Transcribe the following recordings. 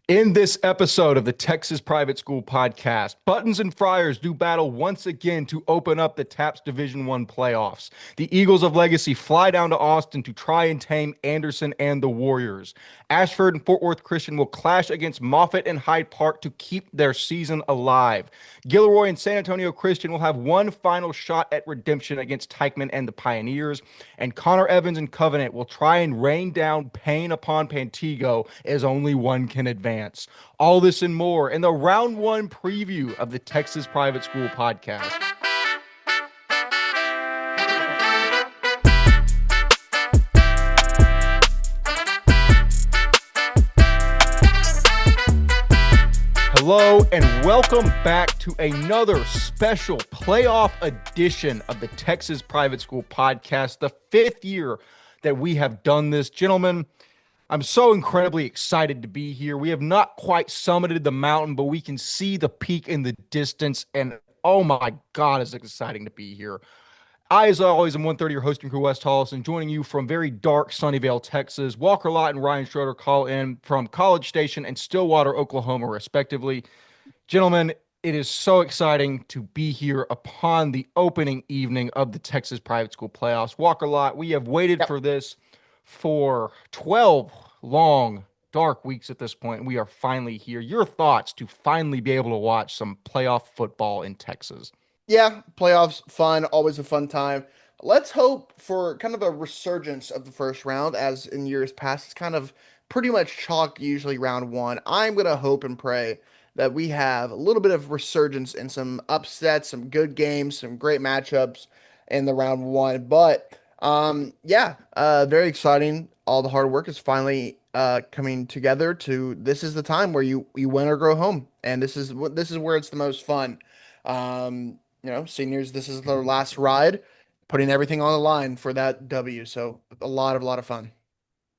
In this episode of the Texas Private School Podcast, Buttons and Friars do battle once again to open up the TAPS Division I playoffs. The Eagles of Legacy fly down to Austin to try and tame Anderson and the Warriors. Ashford and Fort Worth Christian will clash against Moffett and Hyde Park to keep their season alive. Gilroy and San Antonio Christian will have one final shot at redemption against Teichman and the Pioneers. And Connor Evans and Covenant will try and rain down pain upon Pantego as only one can advance. All this and more in the round one preview of the Texas Private School Podcast. Hello and welcome back to another special playoff edition of the Texas Private School Podcast, the fifth year that we have done this. Gentlemen, I'm so incredibly excited to be here. We have not quite summited the mountain, but we can see the peak in the distance, and oh my God, it's exciting to be here. I, as always, am 130, your hosting crew, Wes Tolleson, joining you from very dark Sunnyvale, Texas. Walker Lott and Ryan Schroeder call in from College Station and Stillwater, Oklahoma, respectively. Gentlemen, it is so exciting to be here upon the opening evening of the Texas Private School Playoffs. Walker Lott, we have waited for this for 12 long, dark weeks at this point, and we are finally here. Your thoughts to finally be able to watch some playoff football in Texas? Yeah, playoffs, fun, always a fun time. Let's hope for kind of a resurgence of the first round, as in years past. It's kind of pretty much chalk, usually round one. I'm going to hope and pray that we have a little bit of resurgence and some upsets, some good games, some great matchups in the round one. But very exciting. All the hard work is finally coming together to this is the time where you win or go home. And this is where it's the most fun. Seniors, this is their last ride, putting everything on the line for that W. So a lot of fun.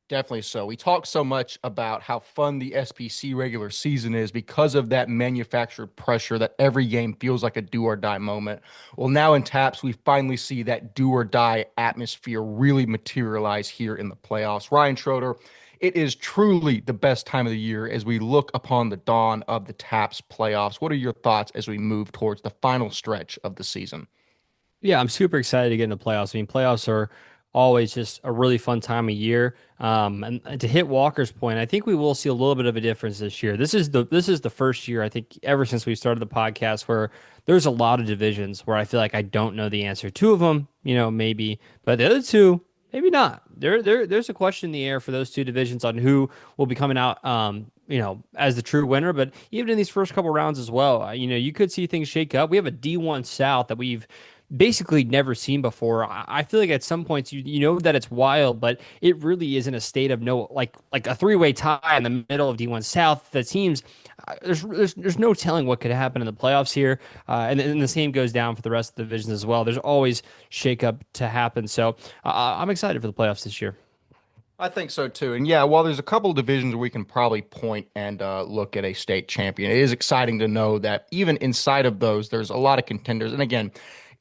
Definitely so. We talk so much about how fun the SPC regular season is because of that manufactured pressure that every game feels like a do or die moment. Well, now in TAPS, we finally see that do or die atmosphere really materialize here in the playoffs. Ryan Schroeder, it is truly the best time of the year as we look upon the dawn of the TAPS playoffs. What are your thoughts as we move towards the final stretch of the season? Yeah, I'm super excited to get into playoffs. I mean, playoffs are always just a really fun time of year. And to hit Walker's point, I think we will see a little bit of a difference this year. This is the first year I think ever since we started the podcast where there's a lot of divisions where I feel like I don't know the answer. Two of them, maybe, but the other two, maybe not. There's a question in the air for those two divisions on who will be coming out. As the true winner, but even in these first couple rounds as well, you could see things shake up. We have a D1 South that we've basically never seen before. I feel like at some points you know that it's wild, but it really is in a state of no like a three-way tie in the middle of D1 South. That seems there's no telling what could happen in the playoffs here, and the same goes down for the rest of the divisions as well. There's always shakeup to happen, so I'm excited for the playoffs this year. I think so too. And yeah, while there's a couple of divisions where we can probably point and look at a state champion, it is exciting to know that even inside of those, there's a lot of contenders. And again,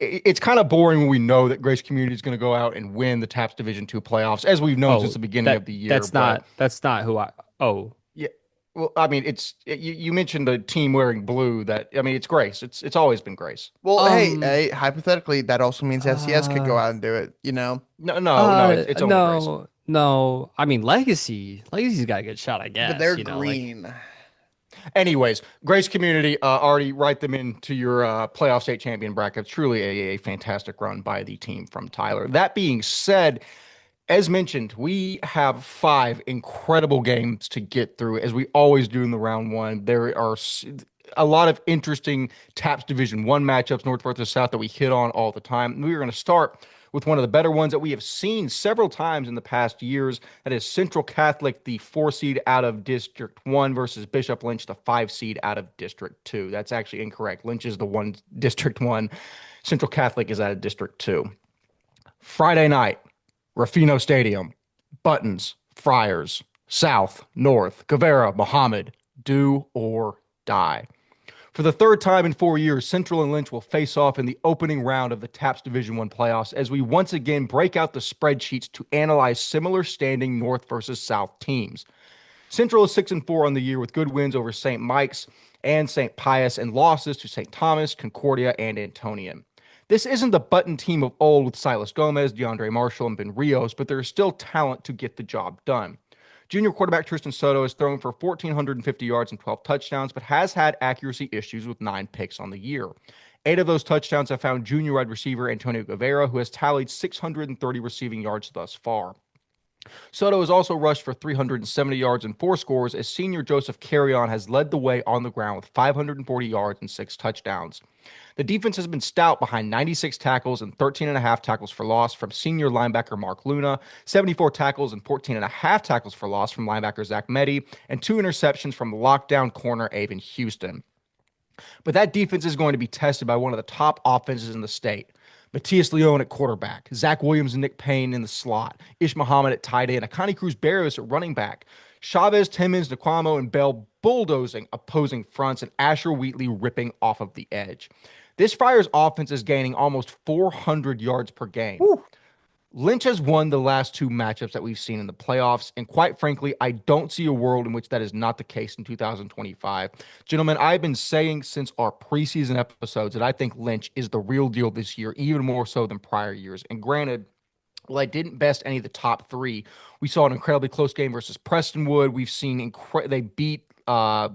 it's kind of boring when we know that Grace Community is going to go out and win the TAPS Division II playoffs, as we've known since the beginning of the year. That's not who I. Oh, yeah. Well, I mean, you mentioned the team wearing blue. It's Grace. It's always been Grace. Well, hey, hypothetically, that also means SCS could go out and do it. No, it's only Grace. No. I mean, Legacy's got a good shot, I guess. But they're green. Anyways, Grace Community already write them into your playoff state champion bracket. Truly a fantastic run by the team from Tyler. That being said, as mentioned, we have 5 incredible games to get through, as we always do in the round one. There are a lot of interesting TAPS Division I matchups, North versus South, that we hit on all the time. We are going to start with one of the better ones that we have seen several times in the past years. That is Central Catholic, the 4 seed out of District 1 versus Bishop Lynch, the 5 seed out of District 2. That's actually incorrect. Lynch is the one District 1. Central Catholic is out of District 2. Friday night, Rafino Stadium, Buttons, Friars, South, North, Guevara, Muhammad, do or die. For the third time in 4 years, Central and Lynch will face off in the opening round of the TAPS Division I playoffs as we once again break out the spreadsheets to analyze similar standing North versus South teams. Central is 6-4 on the year with good wins over St. Mike's and St. Pius and losses to St. Thomas, Concordia, and Antonian. This isn't the button team of old with Silas Gomez, DeAndre Marshall, and Ben Rios, but there is still talent to get the job done. Junior quarterback Tristan Soto has thrown for 1,450 yards and 12 touchdowns, but has had accuracy issues with 9 picks on the year. 8 of those touchdowns have found junior wide receiver Antonio Guevara, who has tallied 630 receiving yards thus far. Soto has also rushed for 370 yards and 4 scores, as senior Joseph Carrion has led the way on the ground with 540 yards and 6 touchdowns. The defense has been stout behind 96 tackles and 13.5 tackles for loss from senior linebacker Mark Luna, 74 tackles and 14.5 tackles for loss from linebacker Zach Meddy, and 2 interceptions from lockdown corner Avon Houston. But that defense is going to be tested by one of the top offenses in the state. Matias Leone at quarterback, Zach Williams and Nick Payne in the slot, Ish Muhammad at tight end, Akani Cruz Barrios at running back, Chavez, Timmons, Naquamo, and Bell bulldozing opposing fronts, and Asher Wheatley ripping off of the edge. This Friars offense is gaining almost 400 yards per game. Woo. Lynch has won the last 2 matchups that we've seen in the playoffs, and quite frankly, I don't see a world in which that is not the case in 2025. Gentlemen, I've been saying since our preseason episodes that I think Lynch is the real deal this year, even more so than prior years. And granted, well, I didn't best any of the top 3. We saw an incredibly close game versus Prestonwood. We've seen they beat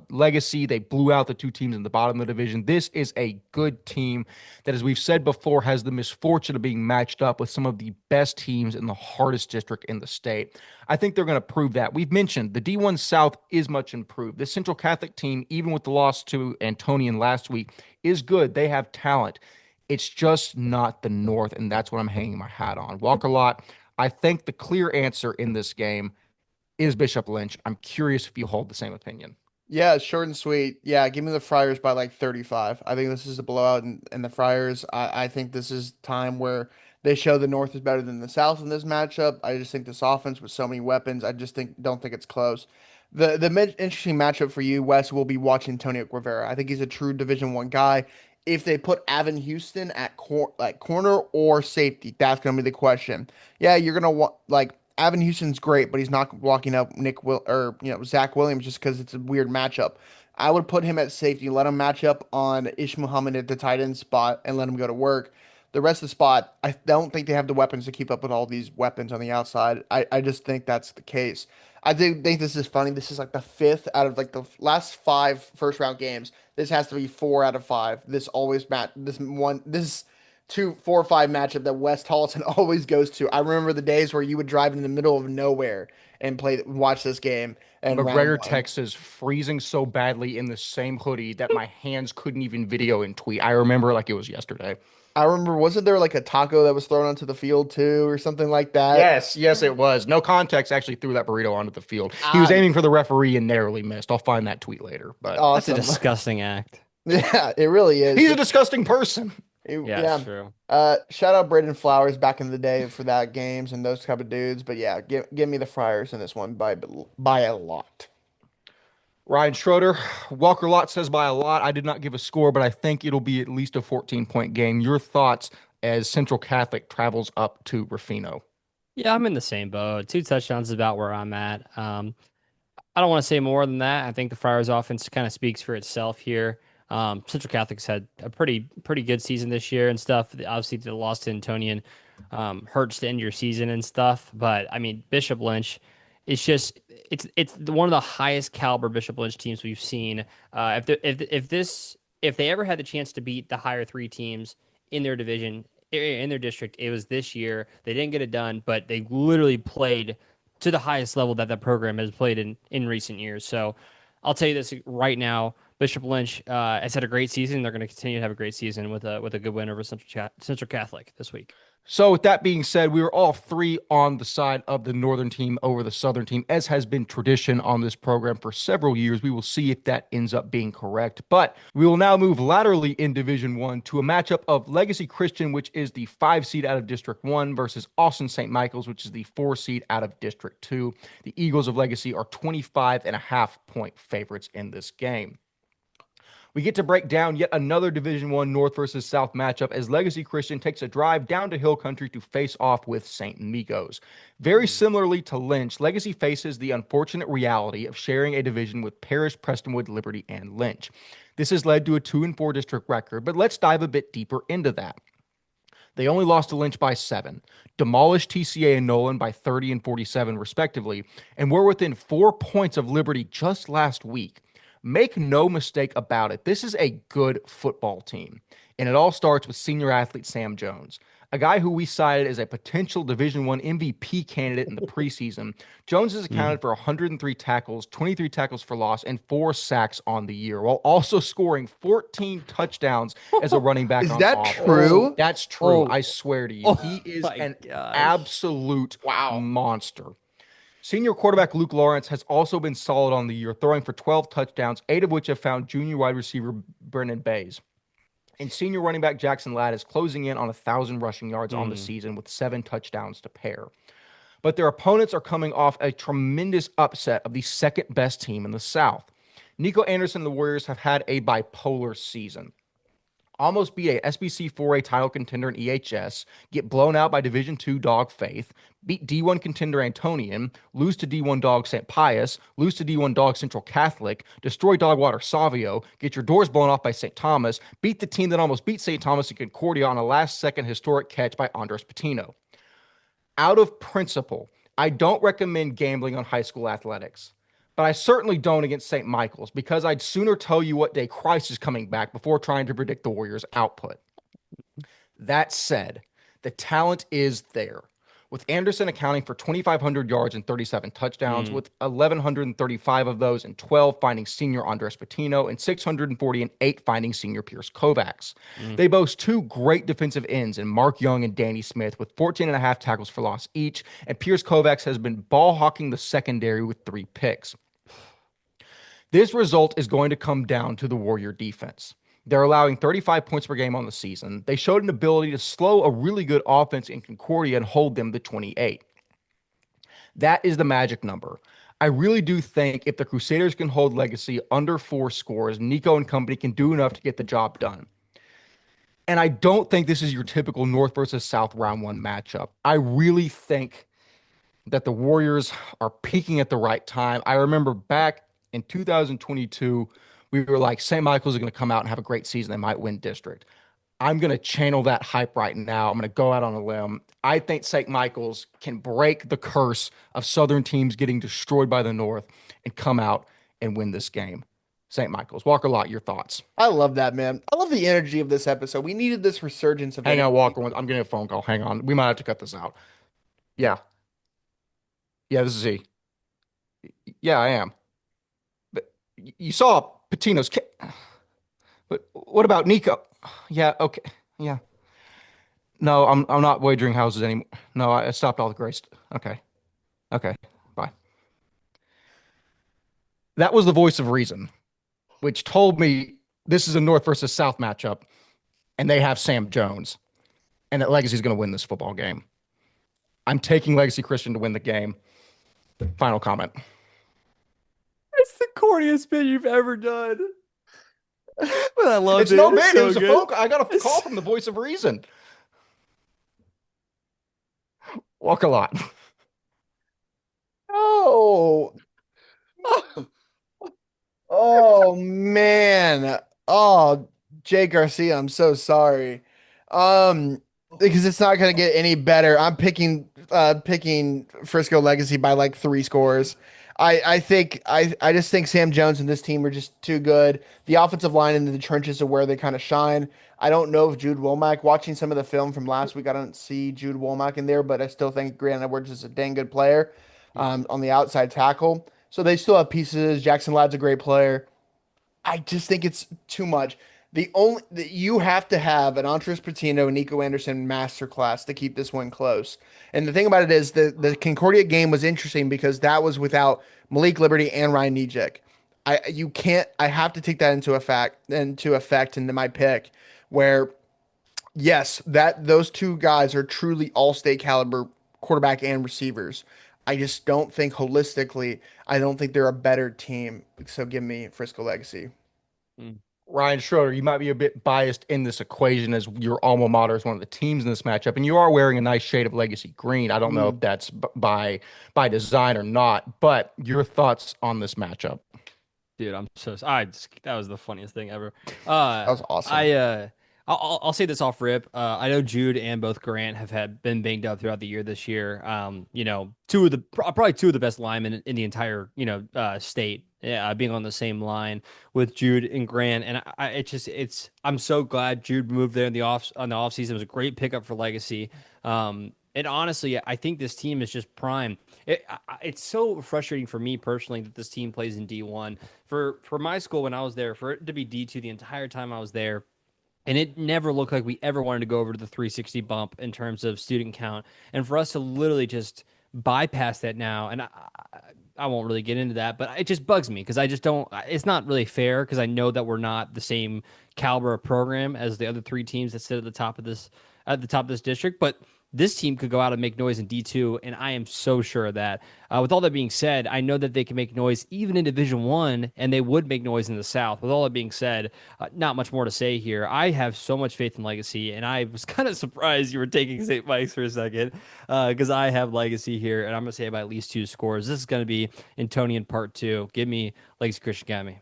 Legacy. They blew out the 2 teams in the bottom of the division. This is a good team that, as we've said before, has the misfortune of being matched up with some of the best teams in the hardest district in the state. I think they're going to prove that. We've mentioned the D1 South is much improved. The Central Catholic team, even with the loss to Antonian last week, is good. They have talent. It's just not the North, and that's what I'm hanging my hat on. Walker Lott, I think the clear answer in this game is Bishop Lynch. I'm curious if you hold the same opinion. Yeah, short and sweet. Yeah, give me the Friars by like 35. I think this is a blowout, and the Friars, I think this is time where they show the North is better than the South in this matchup. I just think this offense with so many weapons, I just don't think it's close. The interesting matchup for you, Wes, will be watching Antonio Guevara. I think he's a true Division One guy. If they put Avon Houston at corner or safety, that's gonna be the question. Yeah, you're gonna want like Avon Houston's great, but he's not blocking up Zach Williams just because it's a weird matchup. I would put him at safety, let him match up on Ish Muhammad at the tight end spot, and let him go to work. The rest of the spot, I don't think they have the weapons to keep up with all these weapons on the outside. I just think that's the case. I think this is funny. This is like the 5th out of like the last 5 first round games. This has to be 4 out of 5. This always this 2-4-5 matchup that Wes Tolleson always goes to. I remember the days where you would drive in the middle of nowhere and watch this game. And McGregor, Texas, freezing so badly in the same hoodie that my hands couldn't even video and tweet. I remember like it was yesterday. I remember, wasn't there like a taco that was thrown onto the field too, or something like that? Yes, it was. No context actually threw that burrito onto the field. He was aiming for the referee and narrowly missed. I'll find that tweet later. But awesome. That's a disgusting act. Yeah, it really is. He's a disgusting person. Yeah, it's true. Shout out Braden Flowers back in the day for that games and those type of dudes. But yeah, give me the Friars in this one by a lot. Ryan Schroeder, Walker Lott says by a lot. I did not give a score, but I think it'll be at least a 14-point game. Your thoughts as Central Catholic travels up to Rufino? Yeah, I'm in the same boat. 2 touchdowns is about where I'm at. I don't want to say more than that. I think the Friars offense kind of speaks for itself here. Central Catholic's had a pretty good season this year and stuff. Obviously, the loss to Antonian hurts to end your season and stuff. But I mean, Bishop Lynch, it's one of the highest caliber Bishop Lynch teams we've seen. If they ever had the chance to beat the higher 3 teams in their division, in their district, it was this year. They didn't get it done, but they literally played to the highest level that program has played in recent years. So I'll tell you this right now. Bishop Lynch has had a great season. They're going to continue to have a great season with a good win over Central Catholic this week. So with that being said, we were all 3 on the side of the Northern team over the Southern team, as has been tradition on this program for several years. We will see if that ends up being correct. But we will now move laterally in Division 1 to a matchup of Legacy Christian, which is the 5 seed out of District 1, versus Austin St. Michael's, which is the 4 seed out of District 2. The Eagles of Legacy are 25.5-point favorites in this game. We get to break down yet another Division One North versus South matchup as Legacy Christian takes a drive down to Hill Country to face off with St. Migos. Very similarly to Lynch, Legacy faces the unfortunate reality of sharing a division with Parish, Prestonwood, Liberty, and Lynch. This has led to a 2-4 district record, but let's dive a bit deeper into that. They only lost to Lynch by 7, demolished TCA and Nolan by 30 and 47, respectively, and were within 4 points of Liberty just last week. Make no mistake about it, this is a good football team. And it all starts with senior athlete Sam Jones, a guy who we cited as a potential Division One MVP candidate in the preseason. Jones has accounted for 103 tackles, 23 tackles for loss, and 4 sacks on the year, while also scoring 14 touchdowns as a running back Is on that offense. true? That's true. Oh. I swear to you. Oh He is my an gosh. absolute Wow. monster. Senior quarterback Luke Lawrence has also been solid on the year, throwing for 12 touchdowns, 8 of which have found junior wide receiver Brennan Bays. And senior running back Jackson Ladd is closing in on 1,000 rushing yards on the season with 7 touchdowns to pair. But their opponents are coming off a tremendous upset of the second best team in the South. Nico Anderson and the Warriors have had a bipolar season. Almost beat a SBC 4A title contender in EHS, get blown out by Division II dog Faith, beat D1 contender Antonian, lose to D1 dog St. Pius, lose to D1 dog Central Catholic, destroy Dogwater Savio, get your doors blown off by St. Thomas, beat the team that almost beat St. Thomas in Concordia on a last-second historic catch by Andres Patino. Out of principle, I don't recommend gambling on high school athletics. But I certainly don't against St. Michael's because I'd sooner tell you what day Christ is coming back before trying to predict the Warriors' output. That said, the talent is there, with Anderson accounting for 2,500 yards and 37 touchdowns, with 1,135 of those and 12 finding senior Andres Patino and 640 and 8 finding senior Pierce Kovacs. They boast 2 great defensive ends in Mark Young and Danny Smith with 14 and a half tackles for loss each, and Pierce Kovacs has been ball hawking the secondary with 3 picks. This result is going to come down to the Warrior defense. They're allowing 35 points per game on the season. They showed an ability to slow a really good offense in Concordia and hold them to 28. That is the magic number. I really do think if the Crusaders can hold Legacy under 4 scores, Nico and company can do enough to get the job done. And I don't think this is your typical North versus South round 1 matchup. I really think that the Warriors are peaking at the right time. I remember back in 2022, we were like, St. Michael's is going to come out and have a great season. They might win district. I'm going to channel that hype right now. I'm going to go out on a limb. I think St. Michael's can break the curse of Southern teams getting destroyed by the North and come out and win this game. St. Michael's. Walker Lott, your thoughts. I love that, man. I love the energy of this episode. We needed this resurgence of Hang on, energy. Walker. I'm getting a phone call. Hang on. We might have to cut this out. Yeah. Yeah, this is Z. Yeah, I am. But you saw Patino's kick. But what about Nico? Yeah, okay. Yeah. No, I'm not wagering houses anymore. No, I stopped all the grace. Okay. Okay. Bye. That was the voice of reason, which told me this is a North versus South matchup, and they have Sam Jones, and that Legacy's going to win this football game. I'm taking Legacy Christian to win the game. Final comment. It's the corniest bit you've ever done. But I love It's it. no It's bit. so It was a good. phone call. I got a call from the voice of reason. Walk a lot. Oh, oh man. Oh, Jay Garcia, I'm so sorry. Because it's not gonna get any better. I'm picking Frisco Legacy by like 3 scores. I just think Sam Jones and this team are just too good. The offensive line into the trenches are where they kind of shine. I don't know if Jude Womack, watching some of the film from last week, I don't see Jude Womack in there, but I still think Grant Edwards is a dang good player on the outside tackle. So they still have pieces. Jackson Ladd's a great player. I just think it's too much. You have to have an Andres Patino, Nico Anderson masterclass to keep this one close. And the thing about it is the Concordia game was interesting because that was without Malik Liberty and Ryan Nejek. I have to take that into effect into my pick where yes, that those 2 guys are truly all-state caliber quarterback and receivers. I just don't think holistically, I don't think they're a better team. So give me Frisco Legacy. Ryan Schroeder, you might be a bit biased in this equation as your alma mater is one of the teams in this matchup, and you are wearing a nice shade of legacy green. I don't know if Mm, that's by design or not, but your thoughts on this matchup? Dude, I'm so that was the funniest thing ever. that was awesome. I I'll say this off rip. I know Jude and both Grant have had been banged up throughout the year this year. Probably two of the best linemen in the entire state. Yeah, being on the same line with Jude and Grant, and I'm so glad Jude moved there in the off season. It was a great pickup for Legacy. And honestly, I think this team is just prime. It's so frustrating for me personally that this team plays in D1. For my school when I was there, for it to be D2 the entire time I was there, and it never looked like we ever wanted to go over to the 360 bump in terms of student count. And for us to literally just bypass that now, and I won't really get into that, but it just bugs me because I just don't. It's not really fair because I know that we're not the same caliber of program as the other three teams that sit at the top of this district, but this team could go out and make noise in D2, and I am so sure of that. With all that being said, I know that they can make noise even in Division One, and they would make noise in the South. With all that being said, not much more to say here. I have so much faith in Legacy, and I was kind of surprised you were taking St. Mike's for a second, because I have Legacy here, and I'm going to say by at least 2 scores. This is going to be Antonian Part 2. Give me Legacy Christian Academy.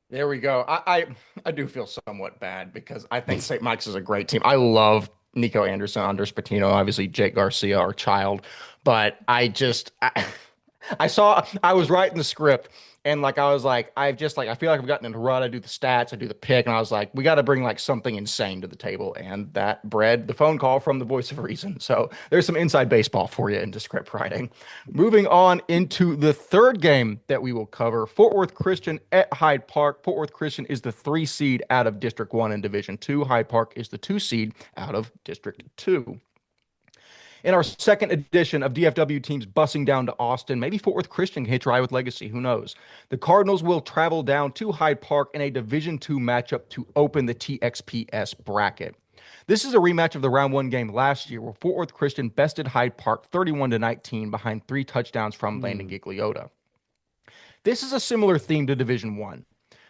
There we go. I do feel somewhat bad because I think St. Mike's is a great team. I love Nico Anderson, Andres Patino, obviously Jake Garcia, our child, but I was writing the script and like I was like I feel like I've gotten into a rut. I do the stats, I do the pick, and I was like, we got to bring like something insane to the table, and that bred the phone call from the voice of reason. So there's some inside baseball for you into script writing. Moving on into the third game that we will cover, Fort Worth Christian at Hyde Park. Fort Worth Christian is the 3 seed out of District 1 in Division 2. Hyde Park is the 2 seed out of District 2. In our second edition of DFW teams bussing down to Austin, maybe Fort Worth Christian can hitch a ride with Legacy. Who knows? The Cardinals will travel down to Hyde Park in a Division II matchup to open the TXPS bracket. This is a rematch of the round one game last year where Fort Worth Christian bested Hyde Park 31-19 behind 3 touchdowns from Landon Gigliotta. This is a similar theme to Division One.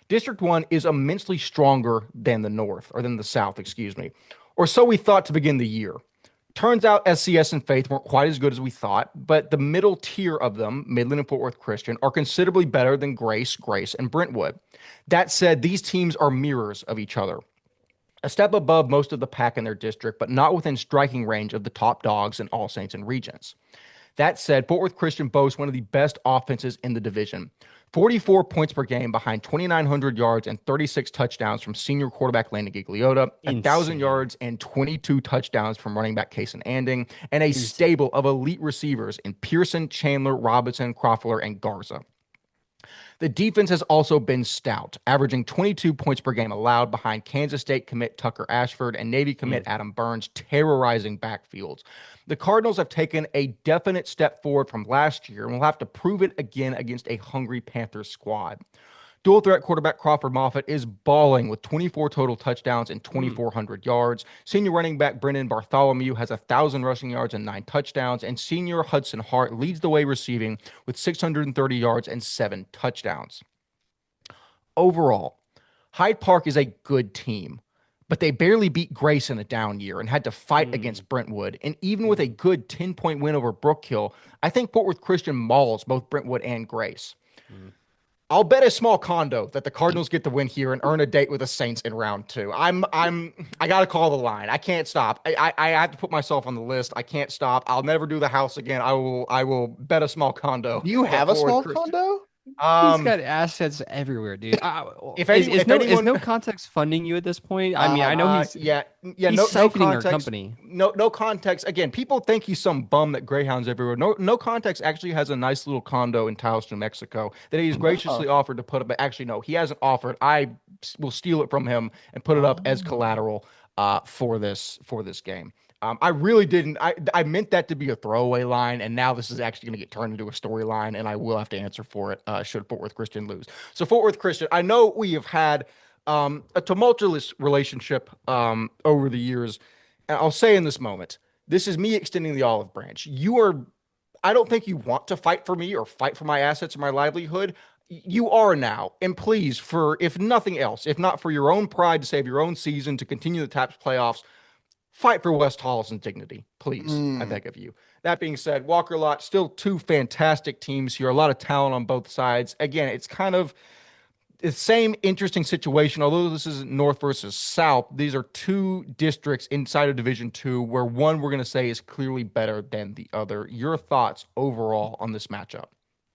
District 1 is immensely stronger than the South, excuse me. Or so we thought to begin the year. Turns out SCS and Faith weren't quite as good as we thought, but the middle tier of them, Midland and Fort Worth Christian, are considerably better than Grace, and Brentwood. That said, these teams are mirrors of each other. A step above most of the pack in their district, but not within striking range of the top dogs in All Saints and Regents. That said, Fort Worth Christian boasts one of the best offenses in the division. 44 points per game behind 2,900 yards and 36 touchdowns from senior quarterback Landon Gigliotta, 1,000 yards and 22 touchdowns from running back Kason Anding, and a stable of elite receivers in Pearson, Chandler, Robinson, Croffler, and Garza. The defense has also been stout, averaging 22 points per game allowed behind Kansas State commit Tucker Ashford and Navy commit Adam Burns, terrorizing backfields. The Cardinals have taken a definite step forward from last year and will have to prove it again against a hungry Panthers squad. Dual threat quarterback Crawford Moffitt is balling with 24 total touchdowns and 2,400 yards. Senior running back Brennan Bartholomew has 1,000 rushing yards and 9 touchdowns. And senior Hudson Hart leads the way receiving with 630 yards and 7 touchdowns. Overall, Hyde Park is a good team, but they barely beat Grace in a down year and had to fight against Brentwood. And even with a good 10-point win over Brookhill, I think Fort Worth Christian mauls both Brentwood and Grace. I'll bet a small condo that the Cardinals get the win here and earn a date with the Saints in round 2. I gotta call the line. I can't stop. I have to put myself on the list. I can't stop. I'll never do the house again. I will bet a small condo. Do you have a small condo? He's got assets everywhere, dude. Is no context funding you at this point? I mean, I know he's siphoning our company. No context. Again, people think he's some bum that Greyhounds everywhere. No context actually has a nice little condo in Taos, New Mexico that he's graciously offered to put up. But actually, no, he hasn't offered. I will steal it from him and put it up as collateral for this game. I really didn't. I meant that to be a throwaway line, and now this is actually going to get turned into a storyline, and I will have to answer for it should Fort Worth Christian lose. So Fort Worth Christian, I know we have had a tumultuous relationship over the years. And I'll say in this moment, this is me extending the olive branch. I don't think you want to fight for me or fight for my assets or my livelihood. You are now. And please, for if nothing else, if not for your own pride to save your own season, to continue the TAPS playoffs, fight for Wes Tolleson's dignity, please. I Mm. beg of you. That being said, Walker Lott, still two fantastic teams here, a lot of talent on both sides. Again, it's kind of the same interesting situation, although this isn't North versus South. These are two districts inside of Division Two, where one we're going to say is clearly better than the other. Your thoughts overall on this matchup?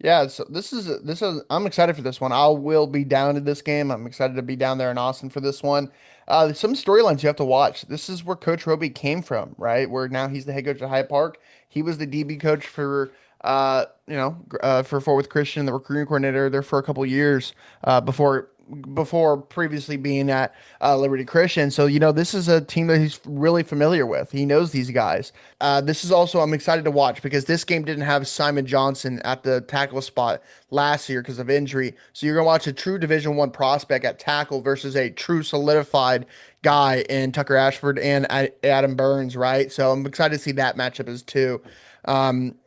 Yeah, so this is I'm excited for this one. I will be down to this game. I'm excited to be down there in Austin for this one. Some storylines you have to watch. This is where Coach Roby came from, right? Where now he's the head coach at Hyde Park. He was the DB coach for for Fort Worth Christian, the recruiting coordinator there for a couple years before previously being at Liberty Christian. So, this is a team that he's really familiar with. He knows these guys. This is also, I'm excited to watch because this game didn't have Simon Johnson at the tackle spot last year because of injury. So you're going to watch a true Division One prospect at tackle versus a true solidified guy in Tucker Ashford and Adam Burns, right? So I'm excited to see that matchup as too.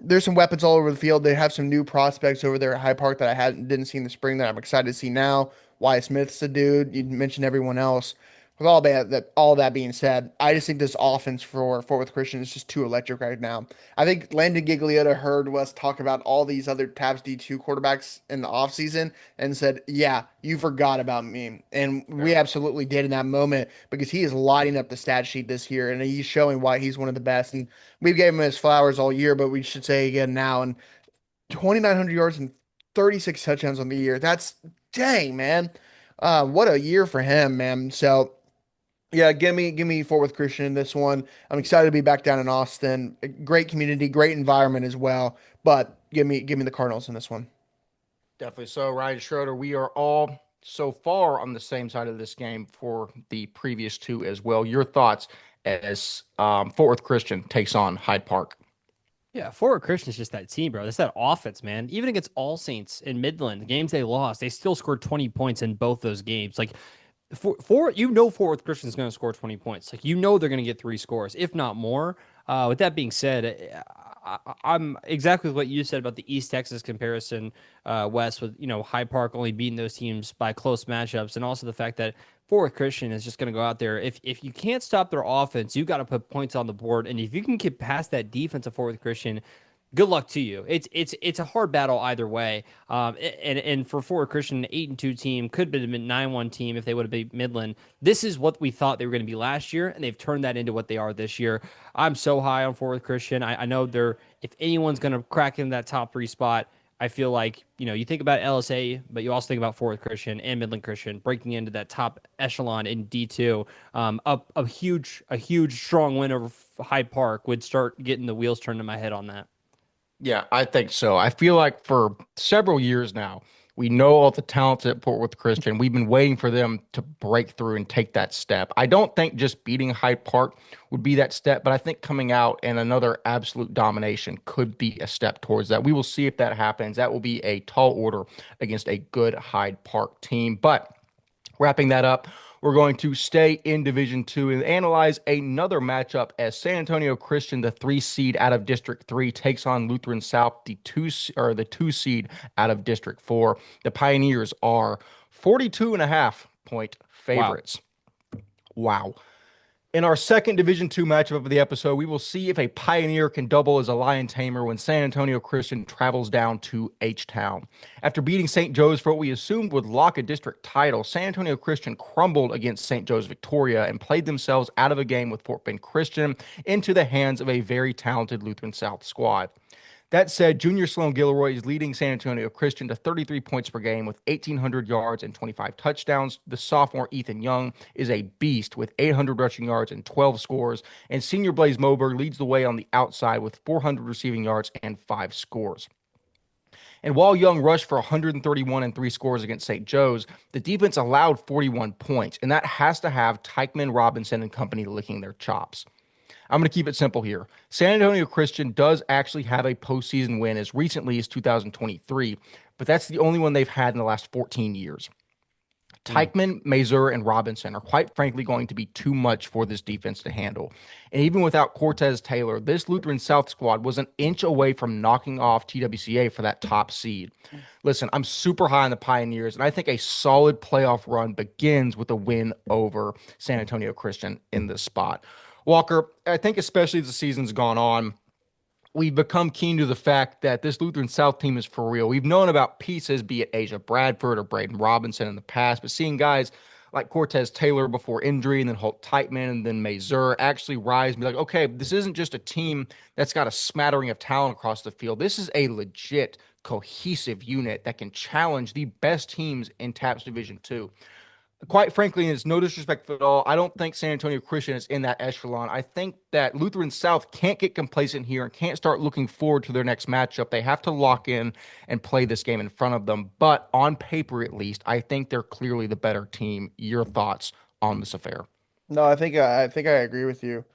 There's some weapons all over the field. They have some new prospects over there at High Park that I didn't see in the spring that I'm excited to see now. Wyatt Smith's the dude. You mentioned everyone else. With all that being said, I just think this offense for Fort Worth Christian is just too electric right now. I think Landon Gigliotta heard Wes talk about all these other Tabs D2 quarterbacks in the offseason and said, "Yeah, you forgot about me." And we Fair. absolutely did in that moment because he is lighting up the stat sheet this year and he's showing why he's one of the best. And we've gave him his flowers all year, but we should say again now. And 2,900 yards and 36 touchdowns on the year. That's dang, man. What a year for him, man. So yeah, give me Fort Worth Christian in this one. I'm excited to be back down in Austin. A great community, great environment as well. But give me the Cardinals in this one. Definitely so, Ryan Schroeder. We are all so far on the same side of this game for the previous two as well. Your thoughts as Fort Worth Christian takes on Hyde Park? Yeah, Forward Christian is just that team, bro. That's that offense, man. Even against All Saints in Midland, the games they lost, they still scored 20 points in both those games. Like, Fort Worth Christian is going to score 20 points. Like, they're going to get three scores, if not more. With that being said, I'm exactly what you said about the East Texas comparison, West, with Hyde Park only beating those teams by close matchups, and also the fact that Fort Worth Christian is just going to go out there. If you can't stop their offense, you got to put points on the board, and if you can get past that defense of Fort Worth Christian, good luck to you. It's a hard battle either way. And for Fort Worth Christian, an 8-2 team could have been a 9-1 team if they would have been Midland. This is what we thought they were going to be last year, and they've turned that into what they are this year. I'm so high on Fort Worth Christian. I know if anyone's going to crack in that top three spot, I feel like, you think about LSA, but you also think about Fort Worth Christian and Midland Christian breaking into that top echelon in D2. A huge, strong win over Hyde Park would start getting the wheels turned in my head on that. Yeah, I think so. I feel like for several years now, we know all the talents at Fort Worth Christian. We've been waiting for them to break through and take that step. I don't think just beating Hyde Park would be that step, but I think coming out and another absolute domination could be a step towards that. We will see if that happens. That will be a tall order against a good Hyde Park team. But wrapping that up, we're going to stay in Division Two and analyze another matchup as San Antonio Christian, the 3 seed out of District 3, takes on Lutheran South, the 2 seed out of District 4. The Pioneers are 42.5 point Wow. favorites. Wow. In our second Division Two matchup of the episode, we will see if a Pioneer can double as a Lion Tamer when San Antonio Christian travels down to H-Town. After beating St. Joe's for what we assumed would lock a district title, San Antonio Christian crumbled against St. Joe's Victoria and played themselves out of a game with Fort Bend Christian into the hands of a very talented Lutheran South squad. That said, Junior Sloan Gilroy is leading San Antonio Christian to 33 points per game with 1,800 yards and 25 touchdowns. The sophomore Ethan Young is a beast with 800 rushing yards and 12 scores. And senior Blaze Moberg leads the way on the outside with 400 receiving yards and 5 scores. And while Young rushed for 131 and 3 scores against St. Joe's, the defense allowed 41 points, and that has to have Teichman, Robinson, and company licking their chops. I'm going to keep it simple here. San Antonio Christian does actually have a postseason win as recently as 2023, but that's the only one they've had in the last 14 years. Mm. Teichman, Mazur, and Robinson are quite frankly going to be too much for this defense to handle. And even without Cortez Taylor, this Lutheran South squad was an inch away from knocking off TWCA for that top seed. Listen, I'm super high on the Pioneers, and I think a solid playoff run begins with a win over San Antonio Christian in this spot. Walker, I think especially as the season's gone on, we've become keen to the fact that this Lutheran South team is for real. We've known about pieces, be it Asia Bradford or Braden Robinson in the past, but seeing guys like Cortez Taylor before injury and then Holt Teichman and then Mazur actually rise and be like, okay, this isn't just a team that's got a smattering of talent across the field. This is a legit cohesive unit that can challenge the best teams in TAPS Division 2. Quite frankly, and it's no disrespect at all, I don't think San Antonio Christian is in that echelon. I think that Lutheran South can't get complacent here and can't start looking forward to their next matchup. They have to lock in and play this game in front of them. But on paper, at least, I think they're clearly the better team. Your thoughts on this affair? No, I think I agree with you.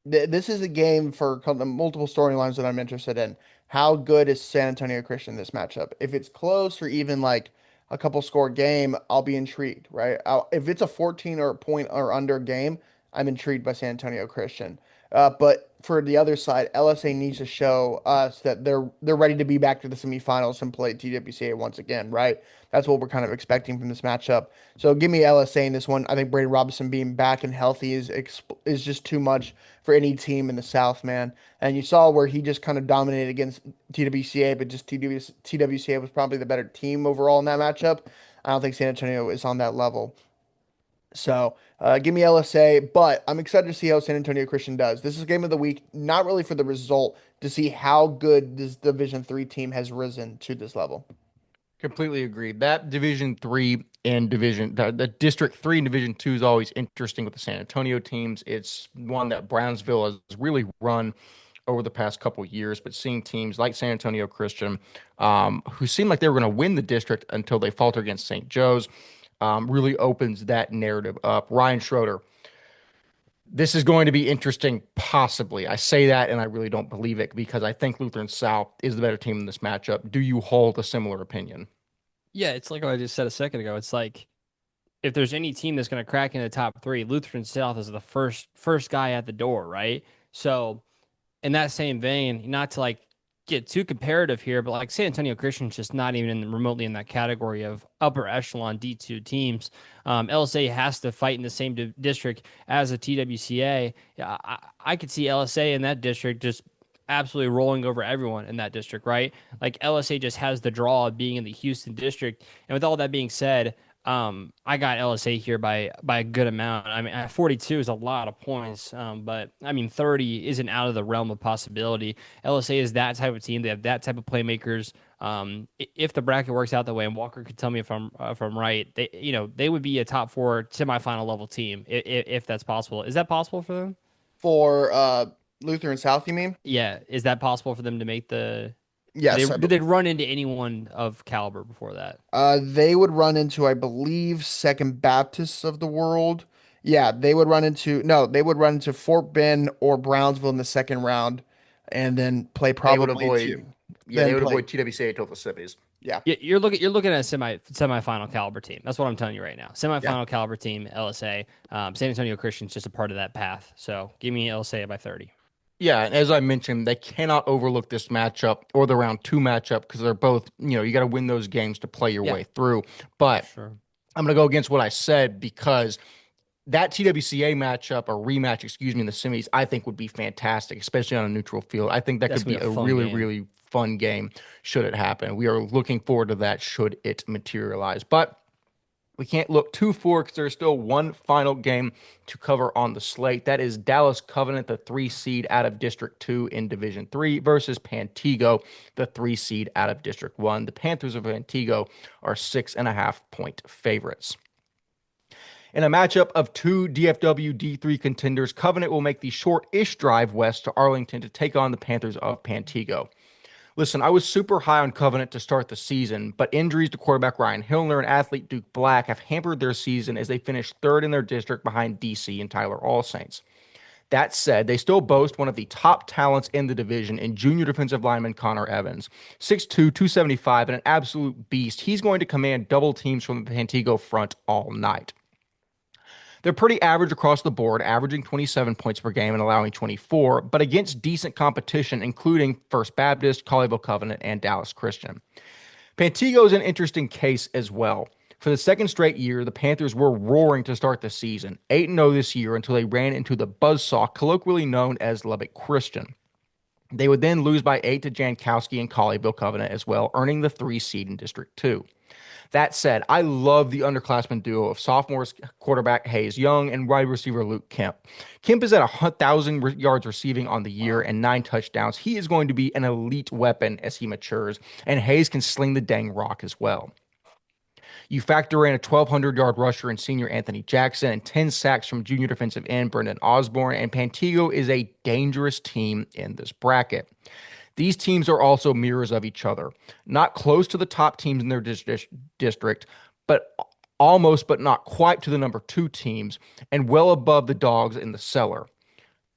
This is a game for the multiple storylines that I'm interested in. How good is San Antonio Christian this matchup? If it's close or even like a couple score game, I'll be intrigued, right? If it's a 14 or a point or under game, I'm intrigued by San Antonio Christian. But for the other side, LSA needs to show us that they're ready to be back to the semifinals and play TWCA once again, right? That's what we're kind of expecting from this matchup. So give me LSA in this one. I think Braden Robinson being back and healthy is just too much for any team in the South, man. And you saw where he just kind of dominated against TWCA, but just TWCA was probably the better team overall in that matchup. I don't think San Antonio is on that level. So give me LSA, but I'm excited to see how San Antonio Christian does. This is game of the week, not really for the result, to see how good this Division 3 team has risen to this level. Completely agreed. That Division Three and the District Three and Division Two is always interesting with the San Antonio teams. It's one that Brownsville has really run over the past couple years, but seeing teams like San Antonio Christian, who seemed like they were going to win the district until they faltered against St. Joe's, really opens that narrative up. Ryan Schroeder, this is going to be interesting, possibly. I say that and I really don't believe it because I think Lutheran South is the better team in this matchup. Do you hold a similar opinion? Yeah, it's like what I just said a second ago. It's like if there's any team that's going to crack in the top three, Lutheran South is the first guy at the door, right? So in that same vein, not to like get too comparative here, but like San Antonio Christian's just not even remotely in that category of upper echelon D2 teams. LSA has to fight in the same district as a TWCA. Yeah, I could see LSA in that district just absolutely rolling over everyone in that district, right? Like LSA just has the draw of being in the Houston district. And with all that being said, I got LSA here by a good amount. I mean, 42 is a lot of points, but I mean, 30 isn't out of the realm of possibility. LSA is that type of team. They have that type of playmakers. If the bracket works out that way, and Walker could tell me if I'm right, they would be a top four semifinal level team if that's possible. Is that possible for them? For Lutheran South, you mean? Yeah, is that possible for them to make the? Yes, Did they run into anyone of caliber before that? they would run into, I believe, Second Baptists of the world. Yeah, they would run into Fort Bend or Brownsville in the second round, and then play They would probably avoid, two. yeah, they Then would play, avoid TWCA till the Sippies. yeah, You're looking at a semifinal caliber team. That's what I'm telling you right now. yeah. Semifinal caliber team, LSA. San Antonio Christian's just a part of that path. So give me LSA by 30. Yeah, and as I mentioned, they cannot overlook this matchup or the round two matchup because they're both, you got to win those games to play your Yeah, way through. for But sure. I'm going to go against what I said because that TWCA matchup or rematch, excuse me, in the semis, I think would be fantastic, especially on a neutral field. I think that That's could be gonna be a a fun really, game. really fun game should it happen. We are looking forward to that should it materialize. But we can't look too forward because there's still one final game to cover on the slate. That is Dallas Covenant, the 3 seed out of District 2 in Division 3 versus Pantego, the 3 seed out of District 1. The Panthers of Pantego are 6.5 point favorites. In a matchup of two DFW D3 contenders, Covenant will make the short-ish drive west to Arlington to take on the Panthers of Pantego. Listen, I was super high on Covenant to start the season, but injuries to quarterback Ryan Hillner and athlete Duke Black have hampered their season as they finished third in their district behind DC and Tyler All Saints. That said, they still boast one of the top talents in the division in junior defensive lineman Connor Evans. 6'2", 275, and an absolute beast. He's going to command double teams from the Pantego front all night. They're pretty average across the board, averaging 27 points per game and allowing 24, but against decent competition, including First Baptist, Colleyville Covenant, and Dallas Christian. Pantego is an interesting case as well. For the second straight year, the Panthers were roaring to start the season, 8-0 this year until they ran into the buzzsaw colloquially known as Lubbock Christian. They would then lose by 8 to Jankowski and Colleyville Covenant as well, earning the 3 seed in District 2. That said, I love the underclassmen duo of sophomores quarterback Hayes Young and wide receiver Luke Kemp. Kemp is at 1,000 yards receiving on the year and 9 touchdowns. He is going to be an elite weapon as he matures, and Hayes can sling the dang rock as well. You factor in a 1,200-yard rusher in senior Anthony Jackson and 10 sacks from junior defensive end Brendan Osborne, and Pantego is a dangerous team in this bracket. These teams are also mirrors of each other, not close to the top teams in their district, but almost but not quite to the number 2 teams, and well above the dogs in the cellar.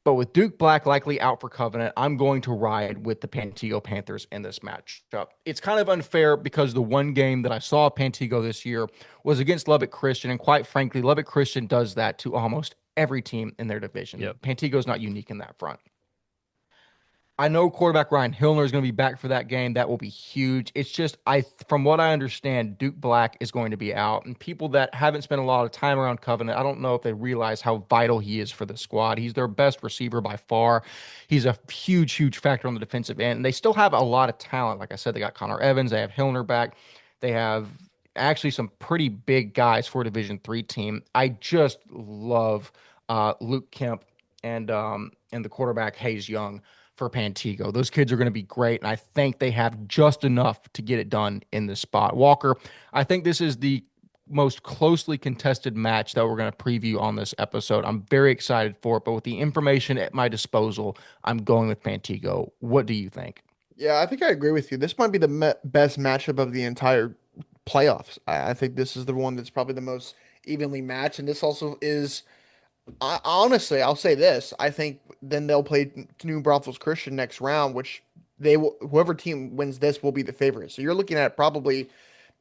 But with Duke Black likely out for Covenant, I'm going to ride with the Pantego Panthers in this matchup. It's kind of unfair because the one game that I saw Pantego this year was against Lubbock Christian, and quite frankly, Lubbock Christian does that to almost every team in their division. Yep. Pantego's not unique in that front. I know quarterback Ryan Hillner is going to be back for that game. That will be huge. It's just, from what I understand, Duke Black is going to be out. And people that haven't spent a lot of time around Covenant, I don't know if they realize how vital he is for the squad. He's their best receiver by far. He's a huge, huge factor on the defensive end. And they still have a lot of talent. Like I said, they got Connor Evans. They have Hillner back. They have actually some pretty big guys for a Division III team. I just love Luke Kemp and the quarterback Hayes Young for Pantego. Those kids are going to be great, and I think they have just enough to get it done in this spot. Walker, I think this is the most closely contested match that we're going to preview on this episode. I'm very excited for it, but with the information at my disposal, I'm going with Pantego. What do you think? Yeah, I think I agree with you. This might be the best matchup of the entire playoffs. I think this is the one that's probably the most evenly matched, and this also is. Honestly, I'll say this. I think then they'll play New Braunfels Christian next round, which they will, whoever team wins this will be the favorite. So you're looking at probably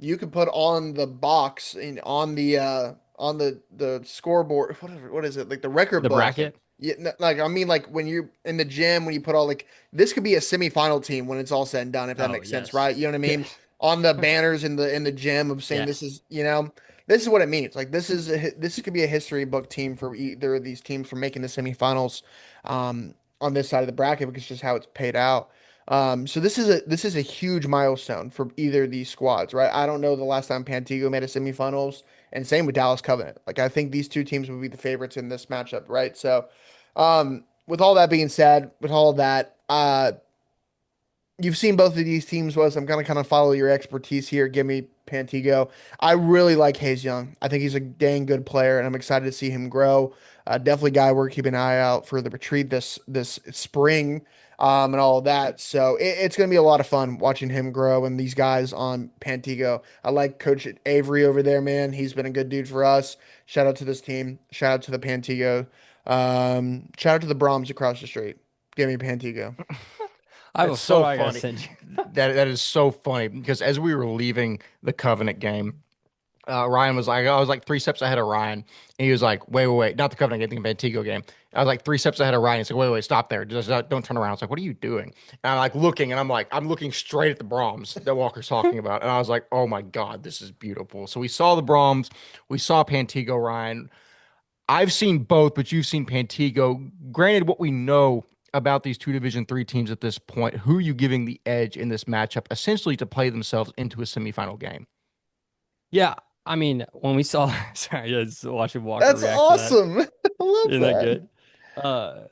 you could put on the box and on the scoreboard. What is it? Like the record The book. bracket? Yeah, like I mean, like when you're in the gym, when you put all like this could be a semifinal team when it's all said and done, if that Oh, makes sense, yes. right? You know what I mean? On the banners in the gym of saying this Yes. is, this is what it means. Like this could be a history book team for either of these teams for making the semifinals on this side of the bracket because it's just how it's paid out. So this is a huge milestone for either of these squads, right? I don't know the last time Pantego made a semifinals, and same with Dallas Covenant. Like I think these two teams would be the favorites in this matchup, right? So, with all that being said, with all of that, you've seen both of these teams. Was I'm gonna kind of follow your expertise here. Give me Pantego. I really like Hayes Young. I think he's a dang good player, and I'm excited to see him grow. Definitely a guy we're keeping an eye out for the retreat this spring, and all of that. So it's gonna be a lot of fun watching him grow and these guys on Pantego. I like Coach Avery over there, man. He's been a good dude for us. Shout out to this team. Shout out to the Pantego. Shout out to the Brahms across the street. Give me Pantego. I have a It's so photo I gotta funny. send you. That is so funny because as we were leaving the Covenant game, Ryan was like, I was like 3 steps ahead of Ryan, and he was like, wait, not the Covenant game, the Pantego game. I was like 3 steps ahead of Ryan. He's like, wait, stop there, just don't turn around. I was like, what are you doing? And I'm like looking, and I'm looking straight at the Brahms that Walker's talking about, and I was like, oh my God, this is beautiful. So we saw the Brahms, we saw Pantego, Ryan. I've seen both, but you've seen Pantego. Granted, what we know about these two Division III teams at this point, who are you giving the edge in this matchup, essentially to play themselves into a semifinal game? Yeah, I mean, when we saw, sorry, just watching Walker That's react to that. awesome. I love Isn't that that. good?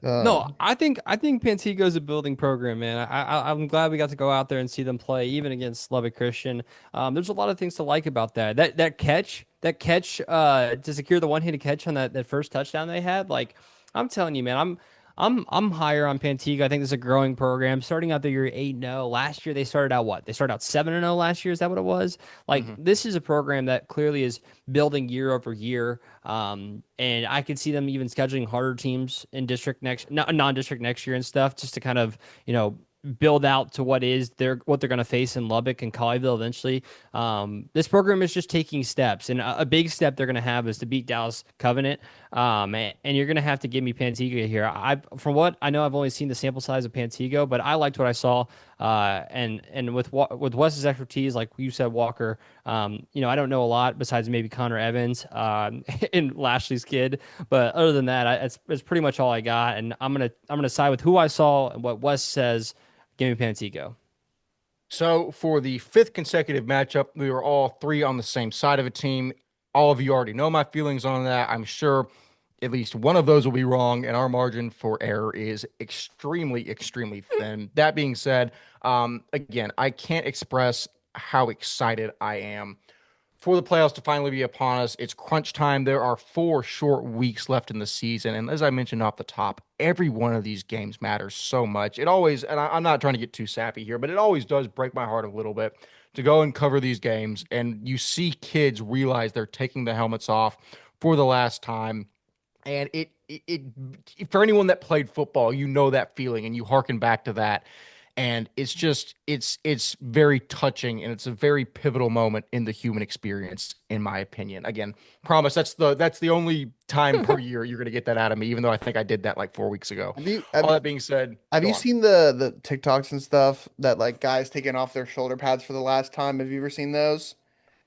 No, Uh, I think Pantego's a building program, man. I'm glad we got to go out there and see them play, even against Lubbock Christian. There's a lot of things to like about that. That catch to secure the one-handed catch on that first touchdown they had. Like, I'm telling you, man, I'm higher on Pantego. I think this is a growing program. Starting out the year 8-0. Last year they started out what? They started out 7-0 last year. Is that what it was? Like Mhm. this is a program that clearly is building year over year. And I could see them even scheduling harder teams in district next, non-district next year and stuff, just to kind of, build out to what they're going to face in Lubbock and Colleyville eventually. This program is just taking steps, and a big step they're going to have is to beat Dallas Covenant. And you're going to have to give me Pantego here. From what I know, I've only seen the sample size of Pantego, but I liked what I saw. And with Wes's expertise, like you said, Walker, I don't know a lot besides maybe Connor Evans, and Lashley's kid, but other than that, it's pretty much all I got. And I'm gonna side with who I saw and what Wes says. Give me Pantego. So for the fifth consecutive matchup, we were all three on the same side of a team. All of you already know my feelings on that. I'm sure at least one of those will be wrong, and our margin for error is extremely, extremely thin. That being said, again, I can't express how excited I am for the playoffs to finally be upon us. It's crunch time. There are 4 short weeks left in the season. And as I mentioned off the top, every one of these games matters so much. It always, and I'm not trying to get too sappy here, but it always does break my heart a little bit to go and cover these games. And you see kids realize they're taking the helmets off for the last time. And for anyone that played football, you know that feeling and you harken back to that. And it's just it's very touching, and it's a very pivotal moment in the human experience, in my opinion. Again, promise that's the only time per year you're gonna get that out of me, even though I think I did that like 4 weeks ago. Have you All that being said, have go you on. seen the TikToks and stuff that like guys taking off their shoulder pads for the last time? Have you ever seen those?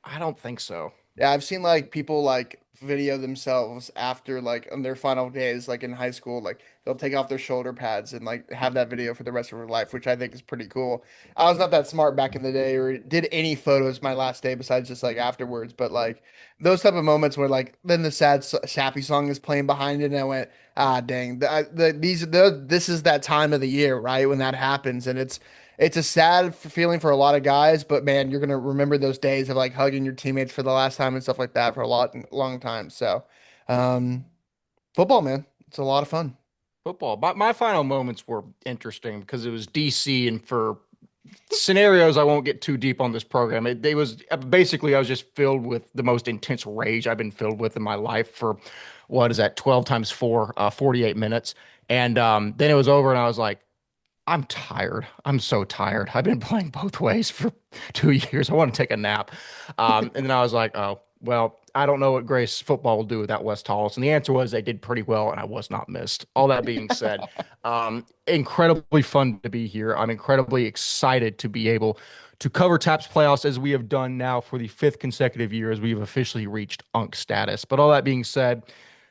I don't think so. Yeah, I've seen like people like video themselves after like on their final days, like in high school, like they'll take off their shoulder pads and like have that video for the rest of their life, which I think is pretty cool. I was not that smart back in the day or did any photos my last day besides just like afterwards, but like those type of moments where like then the sappy song is playing behind it and I went, ah, dang, this is that time of the year, right? When that happens and it's a sad feeling for a lot of guys, but man, you're gonna remember those days of like hugging your teammates for the last time and stuff like that for a long time. So, um, football, man, it's a lot of fun. Football. My final moments were interesting because it was DC, and for scenarios I won't get too deep on this program. They was basically I was just filled with the most intense rage I've been filled with in my life for what is that 12 times 4, 48 minutes. And then it was over and I was like, I'm tired. I'm so tired. I've been playing both ways for 2 years. I want to take a nap. And then I was like, oh, well, I don't know what Grace football will do without Wes Tolleson. And the answer was they did pretty well, and I was not missed. All that being said, incredibly fun to be here. I'm incredibly excited to be able to cover TAPS playoffs as we have done now for the fifth consecutive year as we have officially reached UNC status. But all that being said,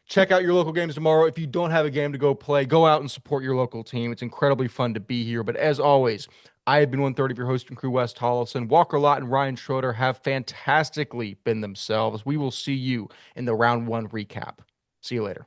check out your local games tomorrow. If you don't have a game to go play, go out and support your local team. It's incredibly fun to be here. But as always, I have been 130 of your host and crew, Wes Tolleson. Walker Lott and Ryan Schroeder have fantastically been themselves. We will see you in the round one recap. See you later.